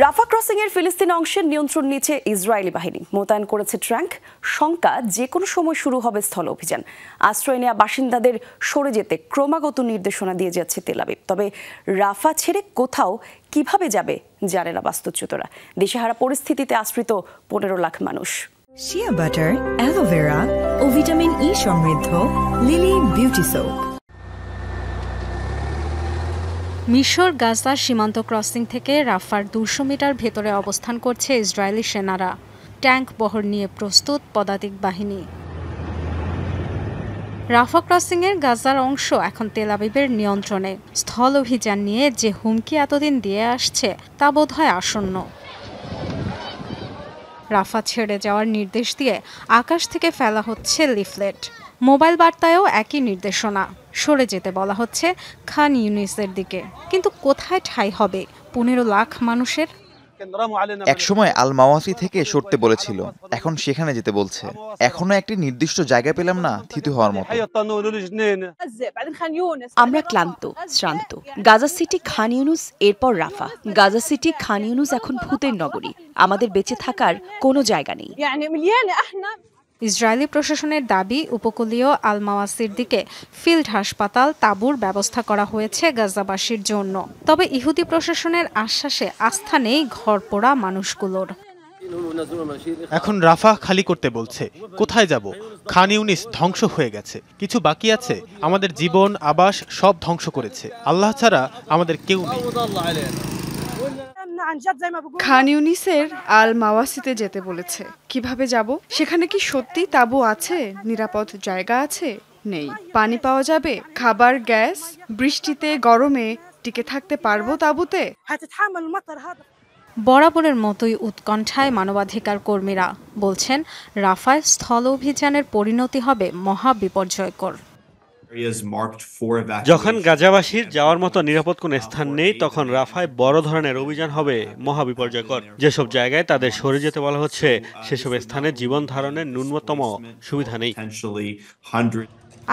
রাফা crossing এর ফিলিস্তিন অংশের নিয়ন্ত্রণ নিচ্ছে ইসরায়েলি বাহিনী। মোতায়েন করেছে ট্যাঙ্ক। শঙ্কা যে কোনো সময় শুরু হবে স্থল অভিযান। আশ্রয় নেওয়া বাসিন্দাদের সরে যেতে ক্রমাগত নির্দেশনা দিয়ে যাচ্ছে তেল আবিব। তবে রাফা ছেড়ে কোথাও কিভাবে যাবে জানে না বাস্তুচ্যুতরা। দিশেহারা পরিস্থিতিতে আশ্রিত 15 লাখ মানুষ। শিয়া বাটার, অ্যালোভেরা ও ভিটামিন ই সমৃদ্ধ লিলি বিউটি সোপ। মিশর গাজার সীমান্ত ক্রসিং থেকে রাফার 200 মিটার ভেতরে অবস্থান করছে ইসরায়েলি সেনারা। ট্যাঙ্ক বহর নিয়ে প্রস্তুত পদাতিক বাহিনী। রাফা ক্রসিংয়ের গাজার অংশ এখন তেল আবিবের নিয়ন্ত্রণে। স্থল অভিযান নিয়ে যে হুমকি এতদিন দিয়ে আসছে তা বোধহয় আসন্ন। রাফা ছেড়ে যাওয়ার নির্দেশ দিয়ে আকাশ থেকে ফেলা হচ্ছে লিফলেট। মোবাইল বার্তায়ও একই নির্দেশনা। সরে যেতে বলা হচ্ছে খান ইউনিসের দিকে। কিন্তু কোথায় ঠাঁই হবে 15 লাখ মানুষের? একসময় আল মাওয়াসি থেকে সরতে বলেছিল, এখন সেখানে যেতে বলছে। এখনো একটি নির্দিষ্ট জায়গা পেলাম না থিতু হওয়ার মতো। আমরা ক্লান্ত, শ্রান্ত। গাজা সিটি, খান ইউনুস, এরপর রাফা। গাজা সিটি, খান ইউনুস এখন ভূতের নগরী। আমাদের বেঁচে থাকার কোনো জায়গা নেই। ইসরায়েলি প্রশাসনের দাবি, উপকূলীয় আল মাওয়াসির দিকে ফিল্ড হাসপাতাল, তাঁবুর ব্যবস্থা করা হয়েছে গাজাবাসীর জন্য। তবে ইহুদি প্রশাসনের আশ্বাসে আস্থা নেই ঘরপোড়া মানুষগুলোর। এখন রাফা খালি করতে বলছে। কোথায় যাব? খান ইউনিস ধ্বংস হয়ে গেছে। কিছু বাকি আছে? আমাদের জীবন, আবাস সব ধ্বংস করেছে। আল্লাহ ছাড়া আমাদের কেউ নেই। খান ইউনিসের আল মাওয়াসিতে যেতে বলেছে। কিভাবে যাব? সেখানে কি সত্যি তাঁবু আছে? নিরাপদ জায়গা আছে? নেই। পানি পাওয়া যাবে? খাবার, গ্যাস? বৃষ্টিতে, গরমে টিকে থাকতে পারবো তাঁবুতে? বরাবরের মতোই উৎকণ্ঠায় মানবাধিকার কর্মীরা বলছেন, রাফায় স্থল অভিযানের পরিণতি হবে মহা বিপর্যয়কর। যখন গাজাবাসীর যাওয়ার মতো নিরাপদ কোনো স্থান নেই, তখন রাফায় বড় ধরনের অভিযান হবে মহা বিপর্যয়কর। যেসব জায়গায় তাদের সরে যেতে বলা হচ্ছে, সেসব স্থানে জীবন ধারণের ন্যূনতম সুবিধা নেই।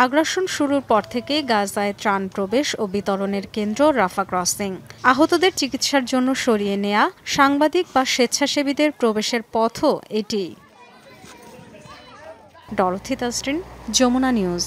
আগ্রাসন শুরুর পর থেকে গাজায় ত্রাণ প্রবেশ ও বিতরণের কেন্দ্র রাফা ক্রসিং। আহতদের চিকিৎসার জন্য সরিয়ে নেয়া, সাংবাদিক বা স্বেচ্ছাসেবীদের প্রবেশের পথও এটি। Dorothy Tasrin, Jamuna news.